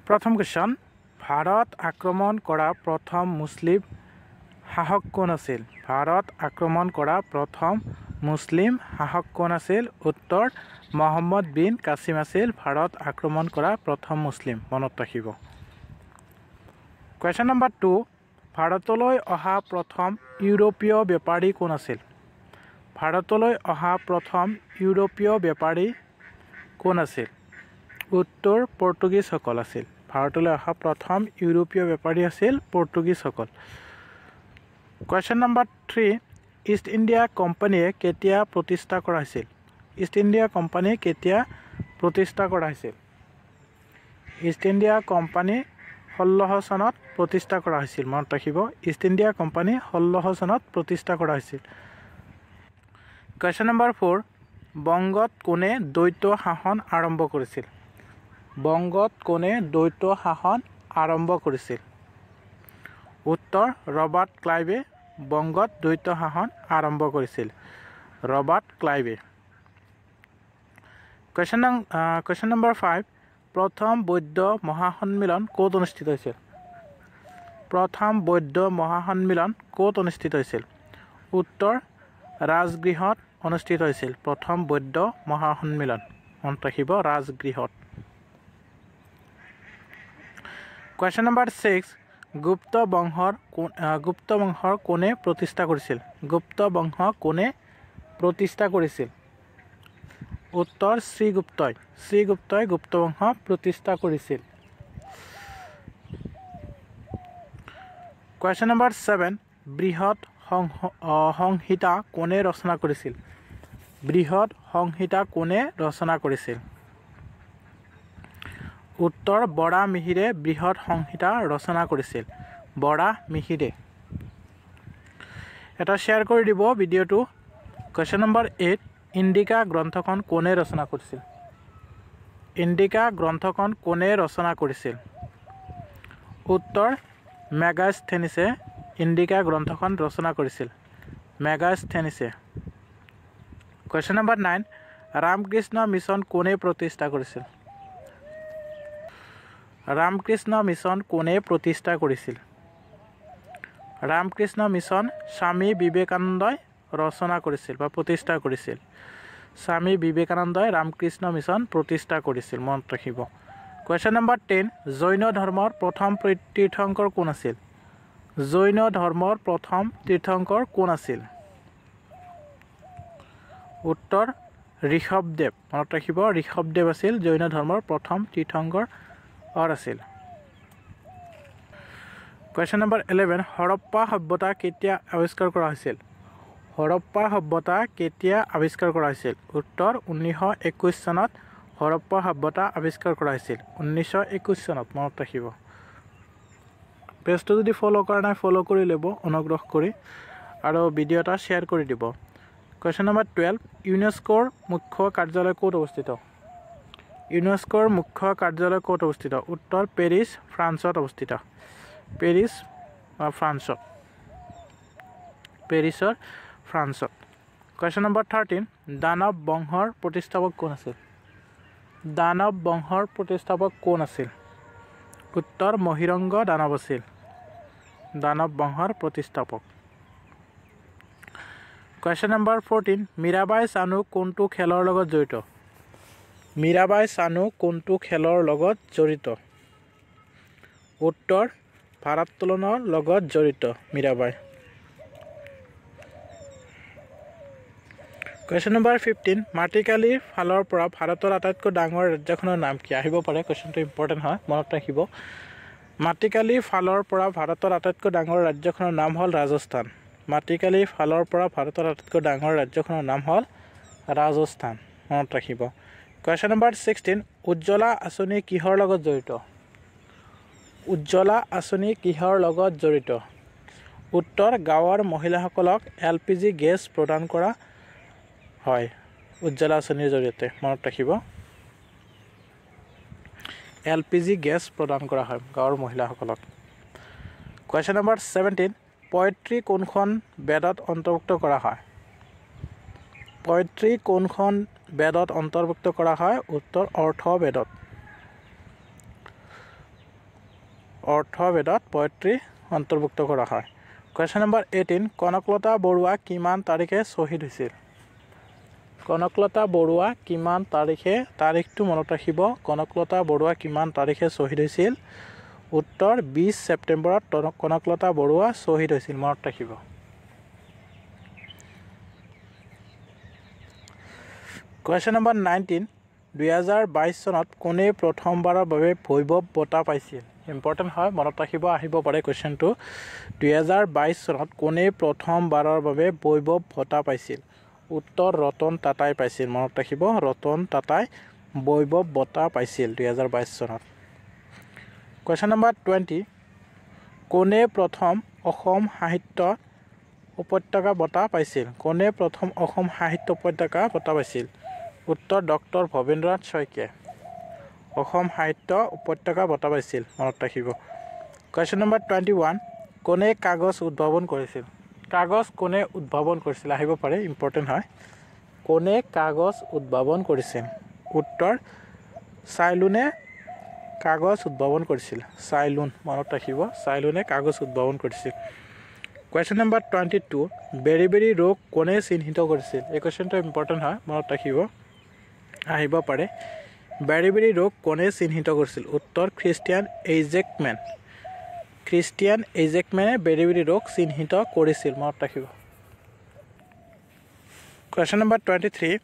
প্ৰথম কোৱেশ্চন ভাৰত আক্ৰমণ কৰা প্ৰথম মুছলিম শাসক কোন আছিল ভাৰত আক্ৰমণ কৰা প্ৰথম মুছলিম শাসক কোন আছিল উত্তৰ মহম্মদ বিন কাছিম আছিল ভাৰত আক্ৰমণ কৰা প্ৰথম মুছলিম মনত ৰাখিব কোৱেশ্চন নম্বৰ 2 ভাৰতলৈ অহা প্ৰথম ইউৰোপীয় বেপাৰী কোন আছিল ভাৰতলৈ অহা প্ৰথম ইউৰোপীয় বেপাৰী কোন আছিল উত্তৰ পৰ্তুগীজসকল আছিল ভাৰতলৈ অহা প্ৰথম ইউৰোপীয় বেপাৰী আছিল পৰ্তুগীজসকল কোৱেশ্চন নম্বৰ 3 ইষ্ট ইণ্ডিয়া কোম্পানীয়ে কেতিয়া প্ৰতিষ্ঠা কৰা হৈছিল ইষ্ট ইণ্ডিয়া কোম্পানী কেতিয়া প্ৰতিষ্ঠা কৰা হৈছিল ইষ্ট ইণ্ডিয়া কোম্পানী 1600 চনত প্ৰতিষ্ঠা কৰা হৈছিল মনত ৰাখিব ইষ্ট ইণ্ডিয়া কোম্পানী 1600 চনত প্ৰতিষ্ঠা কৰা হৈছিল কোৱেশ্চন নম্বৰ 4 বংগত কোনে দ্বৈত শাসন আৰম্ভ কৰিছিল বংগত কোনে দ্বৈত শাসন আৰম্ভ কৰিছিল উত্তৰ ৰবাৰ্ট ক্লাইভে বংগত দ্বৈত শাসন আৰম্ভ কৰিছিল ৰবাৰ্ট ক্লাইভে কোৱেশ্চন নম্বৰ 5 প্ৰথম বৌদ্ধ মহাসন্মিলন ক'ত অনুষ্ঠিত হৈছিল প্ৰথম বৌদ্ধ মহাসন্মিলন ক'ত অনুষ্ঠিত হৈছিল উত্তৰ ৰাজগৃহত অনুষ্ঠিত হৈছিল প্ৰথম বৌদ্ধ মহাসন্মিলন মনত ৰাখিব ৰাজগৃহত কোৱেশ্চন নম্বৰ 6 গুপ্ত বংশৰ কোনে প্ৰতিষ্ঠা কৰিছিল গুপ্ত বংশ কোনে প্ৰতিষ্ঠা কৰিছিল উত্তৰ শ্ৰীগুপ্তই গুপ্ত বংশ প্ৰতিষ্ঠা কৰিছিল কোৱেশ্চন নম্বৰ 7 বৃহৎ সংহিতা কোনে ৰচনা কৰিছিল বৃহৎ সংহিতা কোনে ৰচনা কৰিছিল উত্তৰ বৰা মিহিৰে বৃহৎ সংহিতা ৰচনা কৰিছিল বৰা মিহিৰে এটা শেয়াৰ কৰি দিব ভিডিঅটো কোৱেশ্চন নম্বৰ 8 ইণ্ডিকা গ্ৰন্থখন কোনে ৰচনা কৰিছিল ইণ্ডিকা গ্ৰন্থখন কোনে ৰচনা কৰিছিল উত্তৰ মেগাস্থেনিছে ইণ্ডিকা গ্ৰন্থখন ৰচনা কৰিছিল মেগাস্থেনিছে কোৱেশ্চন নম্বৰ 9 ৰামকৃষ্ণ মিছন কোনে প্ৰতিষ্ঠা কৰিছিল ৰামকৃষ্ণ মিছন কোনে প্ৰতিষ্ঠা কৰিছিল ৰামকৃষ্ণ মিছন স্বামী বিবেকানন্দই ৰচনা কৰিছিল বা প্ৰতিষ্ঠা কৰিছিল স্বামী বিবেকানন্দই ৰামকৃষ্ণ মিছন প্ৰতিষ্ঠা কৰিছিল মনত ৰাখিব কোৱেশ্চন নম্বৰ 10 জৈন ধৰ্মৰ প্ৰথম তীৰ্থংকৰ কোন আছিল জৈন ধৰ্মৰ প্ৰথম তীৰ্থংকৰ কোন আছিল উত্তৰ ঋষভদেৱ মনত ৰাখিব ঋষভদেৱ আছিল জৈন ধৰ্মৰ প্ৰথম তীৰ্থংকৰ আছিল কোৱেশ্চন নম্বৰ 11 হৰপ্পা সভ্যতা কেতিয়া আৱিষ্কাৰ কৰা হৈছিল হৰপ্পা সভ্যতা কেতিয়া আৱিষ্কাৰ কৰা হৈছিল উত্তৰ 1921 চনত হৰপ্পা সভ্যতা আৱিষ্কাৰ কৰা হৈছিল 1921 চনত মনত ৰাখিব পেজটো যদি ফলো কৰা নাই ফলো কৰি ল'ব অনুগ্ৰহ কৰি আৰু ভিডিঅ' এটা শ্বেয়াৰ কৰি দিব কোৱেশ্চন নম্বৰ 12 ইউনেস্কোৰ মুখ্য কাৰ্যালয় ক'ত অৱস্থিত ইউনেস্কোৰ মুখ্য কাৰ্যালয় ক'ত অৱস্থিত উত্তৰ পেৰিছ ফ্ৰান্সত অৱস্থিত পেৰিছ ফ্ৰান্সত পেৰিছৰ ফ্ৰান্সত কোৱেশ্চন নম্বৰ 13 দানৱ বংশৰ প্ৰতিষ্ঠাপক কোন আছিল দানৱ বংশৰ প্ৰতিষ্ঠাপক কোন আছিল উত্তৰ মহিৰংগ দানৱ আছিল দানৱ বংশৰ প্ৰতিষ্ঠাপক কোৱেশ্চন নম্বৰ 14 মীৰাবাই চানু কোনটো খেলৰ লগত জড়িত মীৰাবাই চানু কোনটো খেলৰ লগত জড়িত উত্তৰ ভাৰোত্তোলনৰ লগত জড়িত মীৰাবাই কোৱেশ্চন নম্বৰ 15 মাটিকালিৰ ফালৰ পৰা ভাৰতৰ আটাইতকৈ ডাঙৰ ৰাজ্যখনৰ নাম কি আহিব পাৰে কোৱেশ্চনটো ইম্পৰ্টেণ্ট হয় মনত ৰাখিব মাটিকালিৰ ফালৰ পৰা ভাৰতৰ আটাইতকৈ ডাঙৰ ৰাজ্যখনৰ নাম হ'ল ৰাজস্থান মাটিকালিৰ ফালৰ পৰা ভাৰতৰ আটাইতকৈ ডাঙৰ ৰাজ্যখনৰ নাম হ'ল ৰাজস্থান মনত ৰাখিব কোৱেশ্চন নম্বৰ 16 উজ্জ্বলা আঁচনি কিহৰ লগত জড়িত উজ্জ্বলা আঁচনি কিহৰ লগত জড়িত উত্তৰ গাঁৱৰ মহিলাসকলক LPG গেছ প্ৰদান কৰা হয় উজ্জ্বলা আঁচনিৰ জৰিয়তে মনত ৰাখিব LPG গেছ প্ৰদান কৰা হয় গাঁৱৰ মহিলাসকলক কোৱেশ্চন নম্বৰ 17 পয়ত্ৰী কোনখন বেদত অন্তৰ্ভুক্ত কৰা হয় পয়ত্ৰী কোনখন বেদত অন্তৰ্ভুক্ত কৰা হয় উত্তৰ অৰ্থ বেদত অৰ্থবেদত পয়ত্ৰী অন্তৰ্ভুক্ত কৰা হয়। কুৱেশ্যন নম্বৰ 18 কনকলতা বৰুৱা কিমান তাৰিখে শ্বহীদ হৈছিল? কনকলতা বৰুৱা কিমান তাৰিখে তাৰিখটো মনত ৰাখিব। কনকলতা বৰুৱা কিমান তাৰিখে শ্বহীদ হৈছিল? উত্তৰ 20 ছেপ্টেম্বৰত কনকলতা বৰুৱা শ্বহীদ হৈছিল, মনত ৰাখিব। কুৱেশ্যন নম্বৰ 19 2022 চনত কোনে প্ৰথমবাৰৰ বাবে ভৈৰৱ বঁটা পাইছিল? ইম্পৰ্টেণ্ট হয়, মনত ৰাখিব, আহিব পাৰে কুৱেশ্যনটো। 2022 চনত কোনে প্ৰথমবাৰৰ বাবে ভৈৰৱ বঁটা পাইছিল? উত্তৰ ৰতন টাটাই পাইছিল, মনত ৰাখিব। ৰতন টাটাই ভৈৰৱ বঁটা পাইছিল 2022 চনত। কুৱেশ্যন নম্বৰ 20 কোনে প্ৰথম অসম সাহিত্য উপত্যকা বঁটা পাইছিল? কোনে প্ৰথম অসম সাহিত্য উপত্যকা বঁটা পাইছিল? উত্তৰ ডক্টৰ ভৱেন্দ্ৰনাথ শইকীয়াই অসম সাহিত্য উপত্যকা বঁটা পাইছিল, মনত ৰাখিব। কুৱেশ্যন নম্বৰ 21 কোনে কাগজ উদ্ভাৱন কৰিছিল? কাগজ কোনে উদ্ভাৱন কৰিছিল? আহিব পাৰে, ইম্পৰ্টেণ্ট হয়। কোনে কাগজ উদ্ভাৱন কৰিছিল? উত্তৰ চাইলুনে কাগজ উদ্ভাৱন কৰিছিল। চাইলুন, মনত ৰাখিব, চাইলুনে কাগজ উদ্ভাৱন কৰিছিল। কুৱেশ্যন নম্বৰ 22 বেৰি-বেৰি ৰোগ কোনে চিহ্নিত কৰিছিল? এই কুৱেশ্যনটো ইম্পৰ্টেণ্ট হয়, মনত ৰাখিব, আহিব পাৰে। বেৰি-বেৰি ৰোগ কোনে চিহ্নিত কৰিছিল? উত্তৰ খ্ৰীষ্টিয়ান এইজেকমেন। খ্ৰীষ্টিয়ান এইজেকমেনে বেৰি-বেৰি ৰোগ চিহ্নিত কৰিছিল, মনত ৰাখিব। কুৱেশ্যন নম্বৰ 23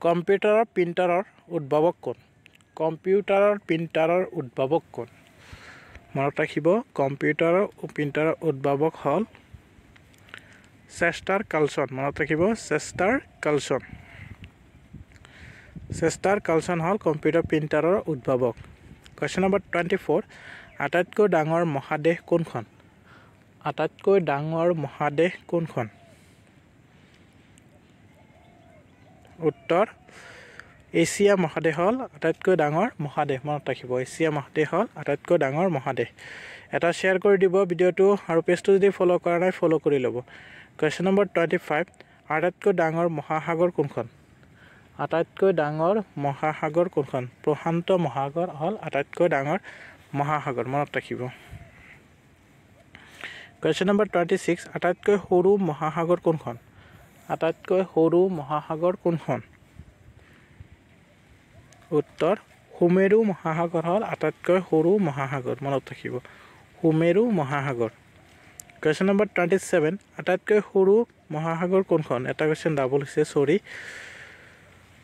কম্পিউটাৰৰ প্ৰিণ্টাৰৰ উদ্ভাৱক কোন? কম্পিউটাৰৰ প্ৰিণ্টাৰৰ উদ্ভাৱক কোন? মনত ৰাখিব, কম্পিউটাৰৰ প্ৰিণ্টাৰৰ উদ্ভাৱক হ'ল চেষ্টাৰ কাৰ্লছন, মনত ৰাখিব, চেষ্টাৰ কাৰ্লছন। চেষ্টাৰ কাৰ্লছন হ'ল কম্পিউটাৰ প্ৰিণ্টাৰৰ উদ্ভাৱক। কুৱেশ্যন নম্বৰ 24 আটাইতকৈ ডাঙৰ মহাদেশ কোনখন? আটাইতকৈ ডাঙৰ মহাদেশ কোনখন? উত্তৰ এছিয়া মহাদেশ হ'ল আটাইতকৈ ডাঙৰ মহাদেশ, মনত ৰাখিব, এছিয়া মহাদেশ হ'ল আটাইতকৈ ডাঙৰ মহাদেশ। এটা শ্বেয়াৰ কৰি দিব ভিডিঅ'টো, আৰু পেজটো যদি ফ'ল' কৰা নাই ফ'ল' কৰি ল'ব। কুৱেশ্যন নম্বৰ 25 আটাইতকৈ ডাঙৰ মহাসাগৰ কোনখন? আটাইতকৈ ডাঙৰ মহাসাগৰ কোনখন? প্ৰশান্ত মহাসাগৰ হ'ল আটাইতকৈ ডাঙৰ মহাসাগৰ, মনত ৰাখিব। কুৱেশ্যন নম্বৰ 26 আটাইতকৈ সৰু মহাসাগৰ কোনখন? আটাইতকৈ সৰু মহাসাগৰ কোনখন? উত্তৰ সুমেৰু মহাসাগৰ হ'ল আটাইতকৈ সৰু মহাসাগৰ, মনত ৰাখিব, সুমেৰু মহাসাগৰ। কুৱেশ্যন নম্বৰ 27 আটাইতকৈ সৰু মহাসাগৰ কোনখন? এটা কুৱেশ্যন ডাবল হৈছে, চৰি।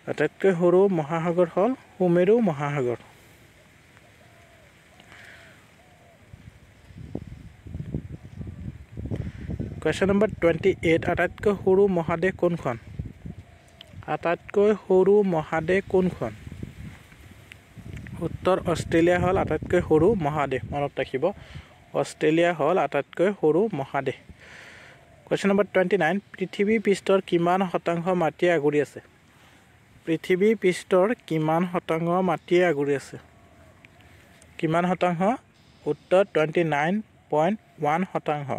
আটাইতকৈ সৰু মহাসাগৰ হ'ল সুমেৰু মহাসাগৰ। কুৱেশ্যন নম্বৰ 28 আটাইতকৈ সৰু মহাদেশ কোনখন? আটাইতকৈ সৰু মহাদেশ কোনখন? উত্তৰ অষ্ট্ৰেলিয়া হ'ল আটাইতকৈ সৰু মহাদেশ, মনত ৰাখিব, অষ্ট্ৰেলিয়া হ'ল আটাইতকৈ সৰু মহাদেশ। কুৱেশ্যন নম্বৰ 29 পৃথিৱী পৃষ্ঠৰ কিমান শতাংশ মাটিয়ে আগুৰি আছে? পৃথিৱী পৃষ্ঠৰ কিমান শতাংশ মাটিয়ে আগুৰি আছে? কিমান শতাংশ? উত্তৰ 29.1 শতাংশ।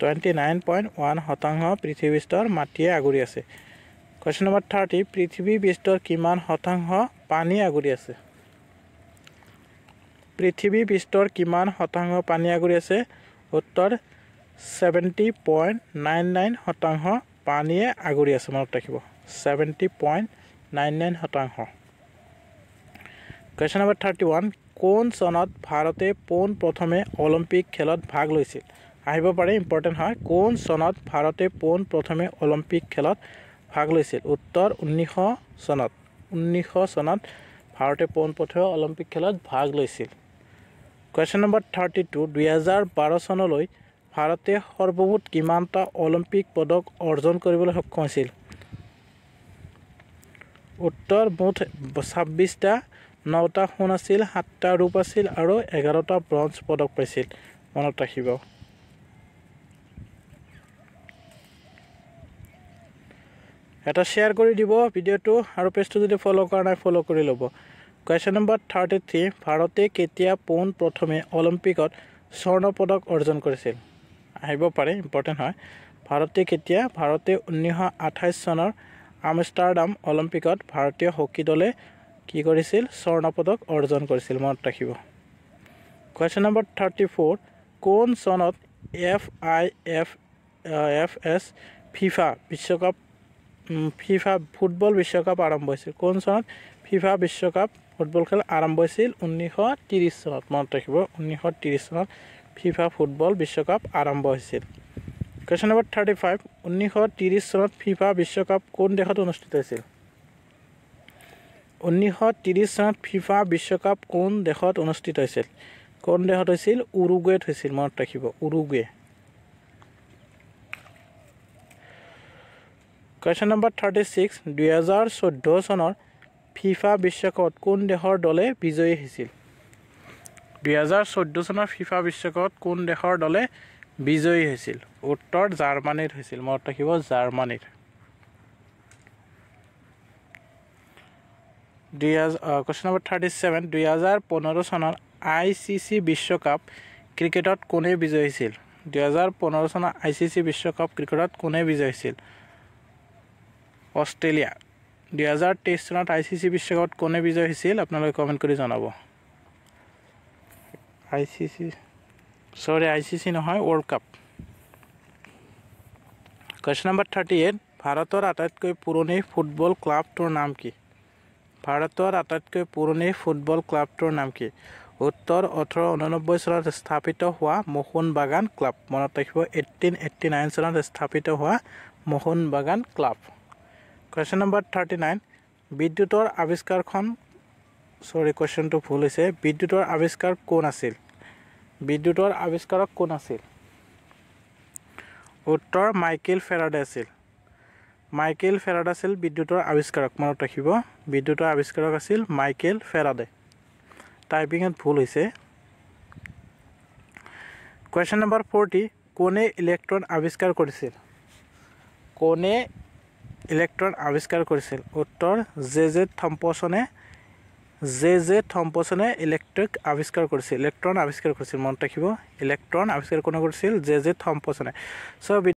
29.1 শতাংশ পৃথিৱী পৃষ্ঠৰ মাটিয়ে আগুৰি আছে। কুৱেশ্যন নম্বৰ 30 পৃথিৱী পৃষ্ঠৰ কিমান শতাংশ পানী আগুৰি আছে? পৃথিৱী পৃষ্ঠৰ কিমান শতাংশ পানী আগুৰি আছে? উত্তৰ 70.99 শতাংশ পানীয়ে আগুৰি আছে, মনত ৰাখিব, 70.99 শতাংশ। কুৱেশ্যন নম্বৰ 31 কোন চনত ভাৰতে পোনপ্ৰথমে অলিম্পিক খেলত ভাগ লৈছিল? আহিব পাৰে, ইম্পৰ্টেণ্ট হয়। কোন চনত ভাৰতে পোনপ্ৰথমে অলিম্পিক খেলত ভাগ লৈছিল? উত্তৰ 1900 চনত। 1900 চনত ভাৰতে পোনপ্ৰথমে অলিম্পিক খেলত ভাগ লৈছিল। কুৱেশ্যন নম্বৰ 32 2012 চনলৈ ভাৰতে সৰ্বমুঠ কিমানটা অলিম্পিক পদক অৰ্জন কৰিবলৈ সক্ষম হৈছিল? উত্তৰ মুঠ 26টা, 9টা সোণ আছিল, 7টা ৰূপ আছিল আৰু 11টা ব্ৰঞ্জ পদক পাইছিল, মনত ৰাখিব। এটা শ্বেয়াৰ কৰি দিব ভিডিঅ'টো, আৰু পেজটো যদি ফ'ল' কৰা নাই ফ'ল' কৰি ল'ব। কুৱেশ্যন নম্বৰ 33 ভাৰতে কেতিয়া পোনপ্ৰথমে অলিম্পিকত স্বৰ্ণ পদক অৰ্জন কৰিছিল? আহিব পাৰে, ইম্পৰ্টেণ্ট হয়। ভাৰতে কেতিয়া? ভাৰতে 1928 চনৰ আমষ্টাৰডাম অলিম্পিকত ভাৰতীয় হকী দলে কি কৰিছিল? স্বৰ্ণ পদক অৰ্জন কৰিছিল, মনত ৰাখিব। Question number 34. কোন চনত FIFS FIFA বিশ্বকাপ FIFA ফুটবল বিশ্বকাপ আৰম্ভ হৈছিল কোন চনত FIFA বিশ্বকাপ ফুটবল খেল আৰম্ভ হৈছিল 1930 চনত মনত ৰাখিব 1930 চনত FIFA ফুটবল বিশ্বকাপ আৰম্ভ হৈছিল Question number 35 1930 চনত FIFA বিশ্বকাপ কোন দেশত অনুষ্ঠিত হৈছিল 1930 চনত FIFA বিশ্বকাপ কোন দেশত অনুষ্ঠিত হৈছিল কোন দেশত হৈছিল উৰুগুৱেত হৈছিল মনত ৰাখিব উৰুগুৱে Question number 36 2014 চনৰ FIFA বিশ্বকাপত কোন দেশৰ দলে বিজয়ী হৈছিল 2014 চনৰ FIFA বিশ্বকাপত কোন দেশৰ দলে বিজয়ী হৈছিল উত্তৰ জাৰ্মানীৰ হৈছিল মনত ৰাখিব জাৰ্মানীৰ Question number 37 2015 চনৰ ICC বিশ্বকাপ ক্ৰিকেটত কোনে বিজয়ী হৈছিল 2015 চনৰ ICC বিশ্বকাপ ক্ৰিকেটত কোনে বিজয়ী হৈছিল অষ্ট্ৰেলিয়া 2023 চনত ICC বিশ্বকাপত কোনে বিজয়ী হৈছিল আপোনালোকে কমেন্ট কৰি জনাব ICC নহয় ওয়াৰ্ল্ড কাপ Question number 38 ভাৰতৰ আটাইতকৈ পুৰণি ফুটবল ক্লাবটোৰ নাম কি ভাৰতৰ আটাইতকৈ পুৰণি ফুটবল ক্লাবটোৰ নাম কি উত্তৰ 1889 চনত স্থাপিত হোৱা মোহন বাগান ক্লাব মনত ৰাখিব 1889 চনত স্থাপিত হোৱা মোহন বাগান ক্লাব Question number 39 বিদ্যুতৰ আৱিষ্কাৰখন কোৱেশ্চনটো ভুল হৈছে বিদ্যুতৰ আৱিষ্কাৰ কোন আছিল বিদ্যুতৰ আৱিষ্কাৰক কোন আছিল উত্তৰ মাইকেল ফেৰাডে আছিল মাইকেল ফেৰাডে আছিল বিদ্যুতৰ আৱিষ্কাৰক মনত ৰাখিব বিদ্যুতৰ আৱিষ্কাৰক আছিল মাইকেল ফেৰাডে টাইপিংত ভুল হৈছে Question number 40 কোনে ইলেক্ট্ৰন আৱিষ্কাৰ কৰিছিল কোনে ইলেক্ট্ৰন আৱিষ্কাৰ কৰিছিল উত্তৰ জে থম্পছনে ইলেক্ট্ৰিক আৱিষ্কাৰ কৰিছিল ইলেক্ট্ৰন আৱিষ্কাৰ কৰিছিল মনত ৰাখিব ইলেক্ট্ৰন আৱিষ্কাৰ কোনে কৰিছিল জে থম্পছনে